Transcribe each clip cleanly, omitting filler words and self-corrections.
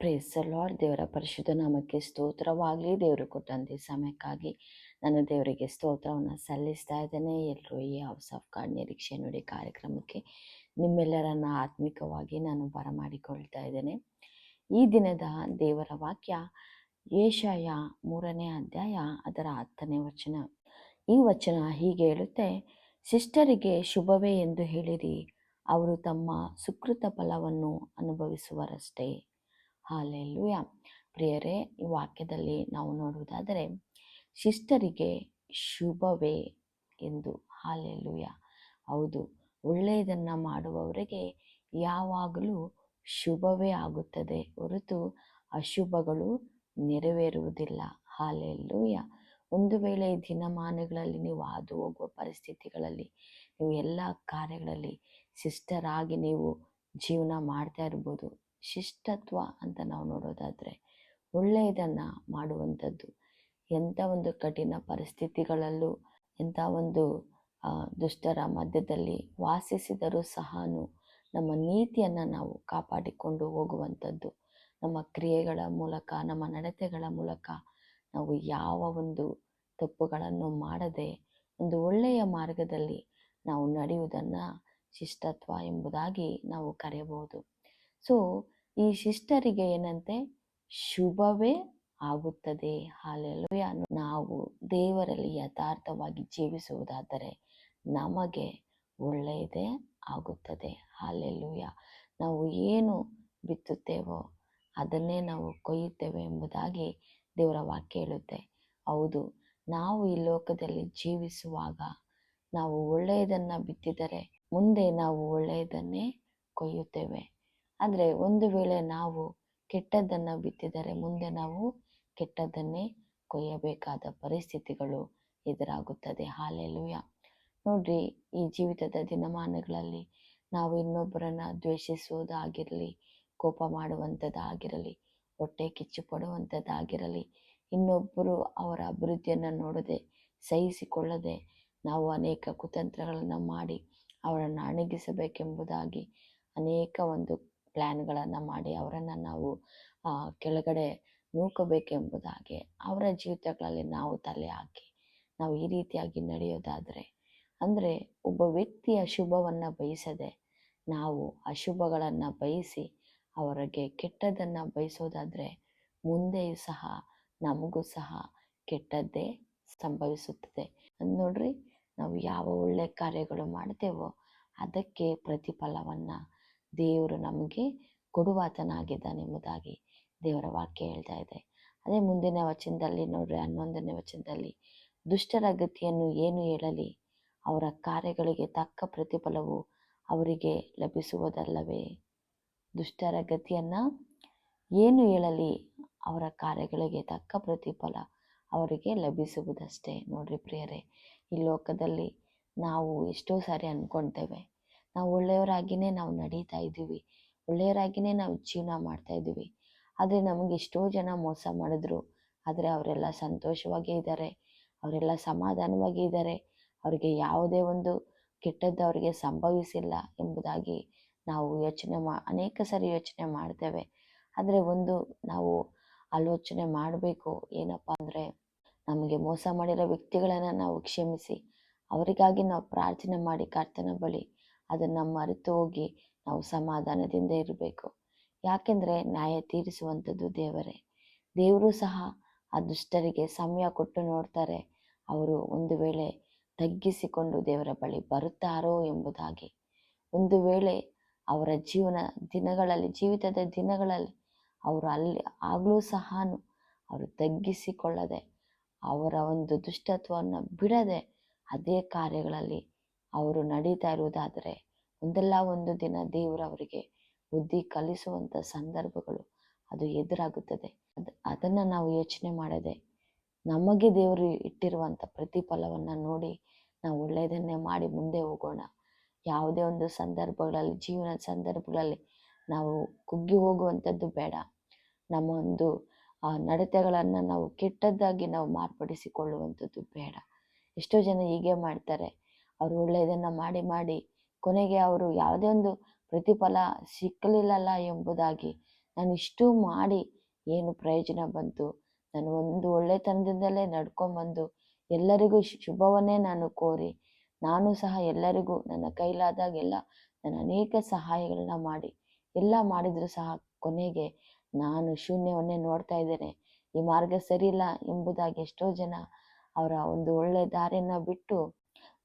Praise the lord. ದೇವರ ಪರಿಶುದ್ಧ ನಾಮಕ್ಕೆ ಸ್ತೋತ್ರವಾಗಲಿ. ದೇವರು ಕೊಟ್ಟಂತೆ ಸಮಯಕ್ಕಾಗಿ ನಾನು ದೇವರಿಗೆ ಸ್ತೋತ್ರವನ್ನು ಸಲ್ಲಿಸ್ತಾ ಇದ್ದೇನೆ. ಎಲ್ಲರೂ ಈ ಹೌಸ್ ಆಫ್ ಗಾಡ್ ನಿರೀಕ್ಷೆ ನುಡಿ ಕಾರ್ಯಕ್ರಮಕ್ಕೆ ನಿಮ್ಮೆಲ್ಲರನ್ನ ಆತ್ಮಿಕವಾಗಿ ನಾನು ಬರಮಾಡಿಕೊಳ್ತಾ ಇದ್ದೇನೆ. ಈ ದಿನದ ದೇವರ ವಾಕ್ಯ ಯೆಶಾಯ 3ನೇ ಅಧ್ಯಾಯ ಅದರ 10ನೇ ವಚನ. ಈ ವಚನ ಹೀಗೆ ಹೇಳುತ್ತೆ: ಸಿಸ್ಟರಿಗೆ ಶುಭವೇ ಎಂದು ಹೇಳಿರಿ, ಅವರು ತಮ್ಮ ಸುಕೃತ ಫಲವನ್ನು ಅನುಭವಿಸುವರಷ್ಟೇ. ಹಾಲೆಲೂಯ. ಪ್ರಿಯರೇ, ಈ ವಾಕ್ಯದಲ್ಲಿ ನಾವು ನೋಡುವುದಾದರೆ ಶಿಷ್ಟರಿಗೆ ಶುಭವೇ ಎಂದು. ಹಾಲೆಲೂಯ. ಹೌದು, ಒಳ್ಳೆಯದನ್ನು ಮಾಡುವವರಿಗೆ ಯಾವಾಗಲೂ ಶುಭವೇ ಆಗುತ್ತದೆ ಹೊರತು ಅಶುಭಗಳು ನೆರವೇರುವುದಿಲ್ಲ. ಹಾಲೆಲೂಯ. ಒಂದು ವೇಳೆ ಈ ದಿನಮಾನಗಳಲ್ಲಿ ನೀವು ಹಾದು ಹೋಗುವ ಪರಿಸ್ಥಿತಿಗಳಲ್ಲಿ, ನೀವು ಎಲ್ಲ ಕಾರ್ಯಗಳಲ್ಲಿ ಸಿಸ್ಟರ್ ಆಗಿ ನೀವು ಜೀವನ ಮಾಡ್ತಾ ಇರ್ಬೋದು. ಶಿಷ್ಟತ್ವ ಅಂತ ನಾವು ನೋಡೋದಾದರೆ ಒಳ್ಳೆಯದನ್ನು ಮಾಡುವಂಥದ್ದು. ಎಂಥ ಒಂದು ಕಠಿಣ ಪರಿಸ್ಥಿತಿಗಳಲ್ಲೂ, ಎಂಥ ಒಂದು ದುಷ್ಟರ ಮಧ್ಯದಲ್ಲಿ ವಾಸಿಸಿದರೂ ಸಹ ನಮ್ಮ ನೀತಿಯನ್ನು ನಾವು ಕಾಪಾಡಿಕೊಂಡು ಹೋಗುವಂಥದ್ದು. ನಮ್ಮ ಕ್ರಿಯೆಗಳ ಮೂಲಕ, ನಮ್ಮ ನಡತೆಗಳ ಮೂಲಕ ನಾವು ಯಾವ ಒಂದು ತಪ್ಪುಗಳನ್ನು ಮಾಡದೆ ಒಂದು ಒಳ್ಳೆಯ ಮಾರ್ಗದಲ್ಲಿ ನಾವು ನಡೆಯುವುದನ್ನು ಶಿಷ್ಟತ್ವ ಎಂಬುದಾಗಿ ನಾವು ಕರೆಯಬಹುದು. ಸೊ ಈ ಶಿಷ್ಟರಿಗೆ ಏನಂತೆ? ಶುಭವೇ ಆಗುತ್ತದೆ. ಹಾಲೆಲೂಯ. ನಾವು ದೇವರಲ್ಲಿ ಯಥಾರ್ಥವಾಗಿ ಜೀವಿಸುವುದಾದರೆ ನಮಗೆ ಒಳ್ಳೆಯದೇ ಆಗುತ್ತದೆ. ಹಾಲೆಲೂಯ. ನಾವು ಏನು ಬಿತ್ತುತ್ತೇವೋ ಅದನ್ನೇ ನಾವು ಕೊಯ್ಯುತ್ತೇವೆ ಎಂಬುದಾಗಿ ದೇವರ ವಾಕ್ಯ ಹೇಳುತ್ತೆ. ಹೌದು, ನಾವು ಈ ಲೋಕದಲ್ಲಿ ಜೀವಿಸುವಾಗ ನಾವು ಒಳ್ಳೆಯದನ್ನು ಬಿತ್ತಿದರೆ ಮುಂದೆ ನಾವು ಒಳ್ಳೆಯದನ್ನೇ ಕೊಯ್ಯುತ್ತೇವೆ. ಆದರೆ ಒಂದು ವೇಳೆ ನಾವು ಕೆಟ್ಟದ್ದನ್ನು ಬಿತ್ತಿದರೆ ಮುಂದೆ ನಾವು ಕೆಟ್ಟದ್ದನ್ನೇ ಕೊಯ್ಯಬೇಕಾದ ಪರಿಸ್ಥಿತಿಗಳು ಎದುರಾಗುತ್ತದೆ. ಹಾಲೆಲೂಯ. ನೋಡ್ರಿ, ಈ ಜೀವಿತದ ದಿನಮಾನಗಳಲ್ಲಿ ನಾವು ಇನ್ನೊಬ್ಬರನ್ನು ದ್ವೇಷಿಸುವುದಾಗಿರಲಿ, ಕೋಪ ಮಾಡುವಂಥದ್ದಾಗಿರಲಿ, ಹೊಟ್ಟೆ ಕಿಚ್ಚು ಪಡುವಂಥದ್ದಾಗಿರಲಿ, ಇನ್ನೊಬ್ಬರು ಅವರ ಅಭಿವೃದ್ಧಿಯನ್ನು ನೋಡದೆ ಸಹಿಸಿಕೊಳ್ಳದೆ ನಾವು ಅನೇಕ ಕುತಂತ್ರಗಳನ್ನು ಮಾಡಿ ಅವರನ್ನು ಅಣಗಿಸಬೇಕೆಂಬುದಾಗಿ ಅನೇಕ ಒಂದು ಪ್ಲ್ಯಾನ್ಗಳನ್ನು ಮಾಡಿ ಅವರನ್ನು ನಾವು ಕೆಳಗಡೆ ನೂಕಬೇಕೆಂಬುದಾಗಿ ಅವರ ಜೀವಿತಗಳಲ್ಲಿ ನಾವು ತಲೆ ಹಾಕಿ ನಾವು ಈ ರೀತಿಯಾಗಿ ನಡೆಯೋದಾದರೆ, ಅಂದರೆ ಒಬ್ಬ ವ್ಯಕ್ತಿಯ ಶುಭವನ್ನು ಬಯಸದೆ ನಾವು ಅಶುಭಗಳನ್ನು ಬಯಸಿ ಅವರಿಗೆ ಕೆಟ್ಟದ್ದನ್ನು ಬಯಸೋದಾದರೆ ಮುಂದೆಯೂ ಸಹ ನಮಗೂ ಸಹ ಕೆಟ್ಟದ್ದೇ ಸಂಭವಿಸುತ್ತದೆ. ನೋಡ್ರಿ, ನಾವು ಯಾವ ಒಳ್ಳೆಯ ಕಾರ್ಯಗಳು ಮಾಡ್ತೇವೋ ಅದಕ್ಕೆ ಪ್ರತಿಫಲವನ್ನು ದೇವರು ನಮಗೆ ಕೊಡುವಾತನಾಗಿದ್ದಾನೆಂಬುದಾಗಿ ದೇವರ ವಾಕ್ಯ ಹೇಳ್ತಾ ಇದೆ. ಅದೇ ಮುಂದಿನ ವಚನದಲ್ಲಿ ನೋಡ್ರಿ, 11ನೇ ವಚನದಲ್ಲಿ, ದುಷ್ಟರ ಗತಿಯನ್ನು ಏನು ಹೇಳಲಿ, ಅವರ ಕಾರ್ಯಗಳಿಗೆ ತಕ್ಕ ಪ್ರತಿಫಲವು ಅವರಿಗೆ ಲಭಿಸುವುದಲ್ಲವೇ. ದುಷ್ಟರ ಗತಿಯನ್ನು ಏನು ಹೇಳಲಿ, ಅವರ ಕಾರ್ಯಗಳಿಗೆ ತಕ್ಕ ಪ್ರತಿಫಲ ಅವರಿಗೆ ಲಭಿಸುವುದಷ್ಟೇ. ನೋಡ್ರಿ ಪ್ರಿಯರೇ, ಈ ಲೋಕದಲ್ಲಿ ನಾವು ಎಷ್ಟೋ ಸಾರಿ ಅಂದ್ಕೊಳ್ತೇವೆ ನಾವು ಒಳ್ಳೆಯವರಾಗಿಯೇ ನಾವು ನಡೀತಾ ಇದ್ದೀವಿ, ಒಳ್ಳೆಯವರಾಗಿಯೇ ನಾವು ಜೀವನ ಮಾಡ್ತಾ ಇದ್ದೀವಿ. ಆದರೆ ನಮಗೆ ಎಷ್ಟೋ ಜನ ಮೋಸ ಮಾಡಿದ್ರು, ಆದರೆ ಅವರೆಲ್ಲ ಸಂತೋಷವಾಗೇ ಇದ್ದಾರೆ, ಅವರೆಲ್ಲ ಸಮಾಧಾನವಾಗಿ ಇದ್ದಾರೆ, ಅವರಿಗೆ ಯಾವುದೇ ಒಂದು ಕೆಟ್ಟದ್ದು ಅವರಿಗೆ ಸಂಭವಿಸಿಲ್ಲ ಎಂಬುದಾಗಿ ನಾವು ಅನೇಕ ಸಾರಿ ಯೋಚನೆ ಮಾಡ್ತೇವೆ. ಆದರೆ ಒಂದು ನಾವು ಆಲೋಚನೆ ಮಾಡಬೇಕು, ಏನಪ್ಪ ಅಂದರೆ ನಮಗೆ ಮೋಸ ಮಾಡಿರೋ ವ್ಯಕ್ತಿಗಳನ್ನು ನಾವು ಕ್ಷಮಿಸಿ ಅವರಿಗಾಗಿ ನಾವು ಪ್ರಾರ್ಥನೆ ಮಾಡಿ ಕರ್ತನ ಬಳಿ ಅದನ್ನು ಮರೆತು ಹೋಗಿ ನಾವು ಸಮಾಧಾನದಿಂದ ಇರಬೇಕು. ಯಾಕೆಂದರೆ ನ್ಯಾಯ ತೀರಿಸುವಂಥದ್ದು ದೇವರೇ. ದೇವರು ಸಹ ಆ ದುಷ್ಟರಿಗೆ ಸಮಯ ಕೊಟ್ಟು ನೋಡ್ತಾರೆ, ಅವರು ಒಂದು ವೇಳೆ ತಗ್ಗಿಸಿಕೊಂಡು ದೇವರ ಬಳಿ ಬರುತ್ತಾರೋ ಎಂಬುದಾಗಿ. ಒಂದು ವೇಳೆ ಅವರ ಜೀವಿತದ ದಿನಗಳಲ್ಲಿ ಅವರು ಆಗಲೂ ಸಹ ಅವರು ತಗ್ಗಿಸಿಕೊಳ್ಳದೆ ಅವರ ಒಂದು ದುಷ್ಟತ್ವವನ್ನು ಬಿಡದೆ ಅದೇ ಕಾರ್ಯಗಳಲ್ಲಿ ಅವರು ನಡೀತಾ ಇರುವುದಾದರೆ ಒಂದಲ್ಲ ಒಂದು ದಿನ ದೇವರು ಅವರಿಗೆ ಬುದ್ಧಿ ಕಲಿಸುವಂಥ ಸಂದರ್ಭಗಳು ಅದು ಎದುರಾಗುತ್ತದೆ. ಅದನ್ನು ನಾವು ಯೋಚನೆ ಮಾಡದೆ ನಮಗೆ ದೇವರು ಇಟ್ಟಿರುವಂಥ ಪ್ರತಿಫಲವನ್ನು ನೋಡಿ ನಾವು ಒಳ್ಳೆಯದನ್ನೇ ಮಾಡಿ ಮುಂದೆ ಹೋಗೋಣ. ಯಾವುದೇ ಒಂದು ಜೀವನದ ಸಂದರ್ಭಗಳಲ್ಲಿ ನಾವು ಕುಗ್ಗಿ ಹೋಗುವಂಥದ್ದು ಬೇಡ. ನಮ್ಮ ಒಂದು ನಡತೆಗಳನ್ನು ನಾವು ಕೆಟ್ಟದ್ದಾಗಿ ನಾವು ಮಾರ್ಪಡಿಸಿಕೊಳ್ಳುವಂಥದ್ದು ಬೇಡ. ಎಷ್ಟೋ ಜನ ಹೀಗೆ ಮಾಡ್ತಾರೆ, ಅವರು ಒಳ್ಳೆಯದನ್ನು ಮಾಡಿ ಮಾಡಿ ಕೊನೆಗೆ ಅವರು ಯಾವುದೇ ಒಂದು ಪ್ರತಿಫಲ ಸಿಕ್ಕಲಿಲ್ಲಲ್ಲ ಎಂಬುದಾಗಿ ನಾನು ಇಷ್ಟು ಮಾಡಿ ಏನು ಪ್ರಯೋಜನ ಬಂತು? ನಾನು ಒಂದು ಒಳ್ಳೆತನದಿಂದಲೇ ನಡ್ಕೊಂಬಂದು ಎಲ್ಲರಿಗೂ ಶುಭವನ್ನೇ ನಾನು ಕೋರಿ, ನಾನು ಸಹ ಎಲ್ಲರಿಗೂ ನನ್ನ ಕೈಲಾದಾಗೆಲ್ಲ ನಾನು ಅನೇಕ ಸಹಾಯಗಳನ್ನ ಮಾಡಿ ಎಲ್ಲ ಮಾಡಿದರೂ ಸಹ ಕೊನೆಗೆ ನಾನು ಶೂನ್ಯವನ್ನೇ ನೋಡ್ತಾ ಇದ್ದೇನೆ. ಈ ಮಾರ್ಗ ಸರಿಯಿಲ್ಲ ಎಂಬುದಾಗಿ ಎಷ್ಟೋ ಜನ ಅವರ ಒಂದು ಒಳ್ಳೆ ದಾರಿಯನ್ನು ಬಿಟ್ಟು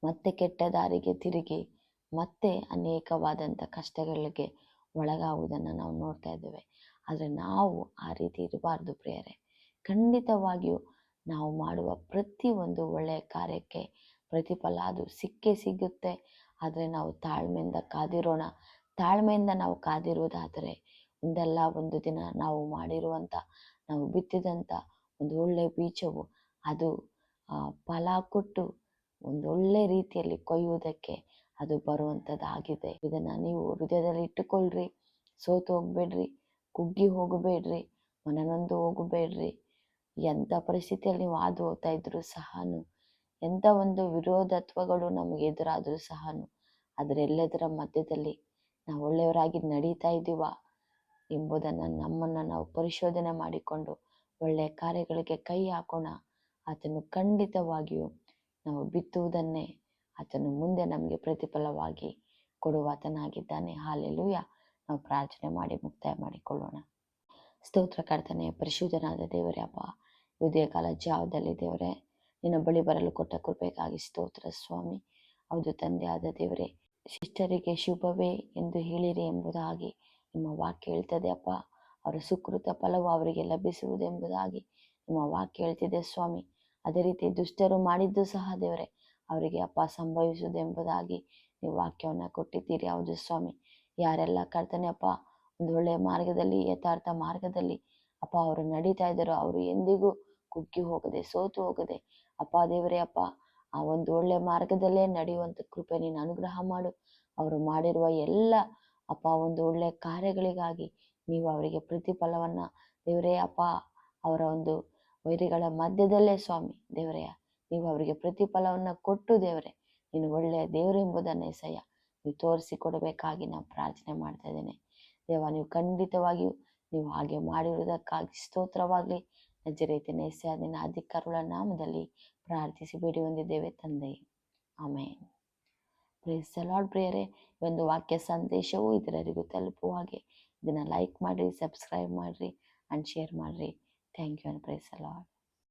ಮತ್ತೆ ಕೆಟ್ಟ ದಾರಿಗೆ ತಿರುಗಿ ಮತ್ತೆ ಅನೇಕವಾದಂಥ ಕಷ್ಟಗಳಿಗೆ ಒಳಗಾಗುವುದನ್ನು ನಾವು ನೋಡ್ತಾ ಇದ್ದೇವೆ. ಆದರೆ ನಾವು ಆ ರೀತಿ ಇರಬಾರ್ದು ಪ್ರಿಯರೇ. ಖಂಡಿತವಾಗಿಯೂ ನಾವು ಮಾಡುವ ಪ್ರತಿಯೊಂದು ಒಳ್ಳೆಯ ಕಾರ್ಯಕ್ಕೆ ಪ್ರತಿಫಲ ಅದು ಸಿಕ್ಕೇ ಸಿಗುತ್ತೆ. ಆದರೆ ನಾವು ತಾಳ್ಮೆಯಿಂದ ಕಾದಿರೋಣ. ತಾಳ್ಮೆಯಿಂದ ನಾವು ಕಾದಿರುವುದಾದರೆ ಒಂದಲ್ಲ ಒಂದು ದಿನ ನಾವು ಮಾಡಿರುವಂಥ, ನಾವು ಬಿತ್ತಿದಂಥ ಒಂದು ಒಳ್ಳೆಯ ಬೀಜವು ಅದು ಫಲ ಕೊಟ್ಟು ಒಂದೊಳ್ಳೆ ರೀತಿಯಲ್ಲಿ ಕೊಯ್ಯುವುದಕ್ಕೆ ಅದು ಬರುವಂಥದ್ದಾಗಿದೆ. ಇದನ್ನು ನೀವು ಹೃದಯದಲ್ಲಿ ಇಟ್ಟುಕೊಳ್ಳ್ರಿ. ಸೋತು ಹೋಗಬೇಡ್ರಿ, ಕುಗ್ಗಿ ಹೋಗಬೇಡ್ರಿ, ಮನನೊಂದು ಹೋಗಬೇಡ್ರಿ. ಎಂಥ ಪರಿಸ್ಥಿತಿಯಲ್ಲಿ ನೀವು ಹಾದು ಹೋಗ್ತಾ ಇದ್ರೂ ಸಹ, ಎಂಥ ಒಂದು ವಿರೋಧತ್ವಗಳು ನಮಗೆ ಎದುರಾದರೂ ಸಹ, ಅದರೆಲ್ಲದರ ಮಧ್ಯದಲ್ಲಿ ನಾವು ಒಳ್ಳೆಯವರಾಗಿ ನಡೀತಾ ಇದ್ದೀವ ಎಂಬುದನ್ನು ನಮ್ಮನ್ನು ನಾವು ಪರಿಶೋಧನೆ ಮಾಡಿಕೊಂಡು ಒಳ್ಳೆಯ ಕಾರ್ಯಗಳಿಗೆ ಕೈ ಹಾಕೋಣ. ಆತನು ಖಂಡಿತವಾಗಿಯೂ ನಾವು ಬಿತ್ತುವುದನ್ನೇ ಆತನು ಮುಂದೆ ನಮಗೆ ಪ್ರತಿಫಲವಾಗಿ ಕೊಡುವಾತನಾಗಿದ್ದಾನೆ. ಹಾಲೆಲೂಯ. ನಾವು ಪ್ರಾರ್ಥನೆ ಮಾಡಿ ಮುಕ್ತಾಯ ಮಾಡಿಕೊಳ್ಳೋಣ. ಸ್ತೋತ್ರ ಕರ್ತನೆ, ಪರಿಶುದ್ಧನಾದ ದೇವರೇ ಅಪ್ಪ, ಉದಯಕಾಲ ಜಾವದಲ್ಲಿ ದೇವರೇ ನಿನ್ನ ಬಳಿ ಬರಲು ಕೊಟ್ಟ ಕೃಪೆಗಾಗಿ ಸ್ತೋತ್ರ ಸ್ವಾಮಿ. ಹೌದು ತಂದೆ ಆದ ದೇವರೇ, ಶಿಷ್ಟರಿಗೆ ಶುಭವೇ ಎಂದು ಹೇಳಿರಿ ಎಂಬುದಾಗಿ ನಿಮ್ಮ ವಾಕ್ಯ ಹೇಳ್ತದೆ ಅಪ್ಪ. ಅವರ ಸುಕೃತ ಫಲವು ಅವರಿಗೆ ಲಭಿಸುವುದೆಂಬುದಾಗಿ ನಿಮ್ಮ ವಾಕ್ಯ ಹೇಳ್ತಿದೆ ಸ್ವಾಮಿ. ಅದೇ ರೀತಿ ದುಷ್ಟರು ಮಾಡಿದ್ದು ಸಹ ದೇವರೇ ಅವರಿಗೆ ಅಪ್ಪ ಸಂಭವಿಸುವುದೆಂಬುದಾಗಿ ನೀವು ವಾಕ್ಯವನ್ನು ಕೊಟ್ಟಿದ್ದೀರಿ. ಹೌದು ಸ್ವಾಮಿ. ಯಾರೆಲ್ಲ ಕರ್ತನೆ ಅಪ್ಪ ಒಂದು ಒಳ್ಳೆಯ ಮಾರ್ಗದಲ್ಲಿ, ಯಥಾರ್ಥ ಮಾರ್ಗದಲ್ಲಿ ಅಪ್ಪ ಅವರು ನಡೀತಾ ಇದ್ದಾರೋ ಅವರು ಎಂದಿಗೂ ಕುಗ್ಗಿ ಹೋಗದೆ, ಸೋತು ಹೋಗದೆ ಅಪ್ಪ ದೇವರೇ ಅಪ್ಪ ಆ ಒಂದು ಒಳ್ಳೆಯ ಮಾರ್ಗದಲ್ಲೇ ನಡೆಯುವಂಥ ಕೃಪೆ ನೀನು ಅನುಗ್ರಹ ಮಾಡು. ಅವರು ಮಾಡಿರುವ ಎಲ್ಲ ಅಪ್ಪ ಒಂದು ಒಳ್ಳೆಯ ಕಾರ್ಯಗಳಿಗಾಗಿ ನೀವು ಅವರಿಗೆ ಪ್ರತಿಫಲವನ್ನು ದೇವರೇ ಅಪ್ಪ, ಅವರ ಒಂದು ವೈರಿಗಳ ಮಧ್ಯದಲ್ಲೇ ಸ್ವಾಮಿ ದೇವರೇ ನೀವು ಅವರಿಗೆ ಪ್ರತಿಫಲವನ್ನು ಕೊಟ್ಟು ದೇವರೇ ನೀನು ಒಳ್ಳೆಯ ದೇವರು ಎಂಬುದನ್ನು ಎಸಯ್ಯ ನೀವು ತೋರಿಸಿಕೊಡಬೇಕಾಗಿ ನಾನು ಪ್ರಾರ್ಥನೆ ಮಾಡ್ತಾ ಇದ್ದೇನೆ. ದೇವ, ನೀವು ಖಂಡಿತವಾಗಿಯೂ ನೀವು ಹಾಗೆ ಮಾಡಿರುವುದಕ್ಕಾಗಿ ಸ್ತೋತ್ರವಾಗಲಿ. ನಜರೇತಿನ ಯೆಸಯ್ಯ ನಿನ್ನ ಅಧಿಕಾರಗಳ ನಾಮದಲ್ಲಿ ಪ್ರಾರ್ಥಿಸಿ ಬೇಡಿ ಹೊಂದಿದ್ದೇವೆ ತಂದೆ, ಆಮೇನ್. ಪ್ರೈಸ್ ದ ಲಾರ್ಡ್ ಪ್ರಿಯರೇ. ಈ ಒಂದು ವಾಕ್ಯ ಸಂದೇಶವು ಇತರರಿಗೂ ತಲುಪುವ ಹಾಗೆ ಇದನ್ನು ಲೈಕ್ ಮಾಡಿರಿ, ಸಬ್ಸ್ಕ್ರೈಬ್ ಮಾಡಿರಿ ಆ್ಯಂಡ್ ಶೇರ್ ಮಾಡಿರಿ. Thank you and praise the lord.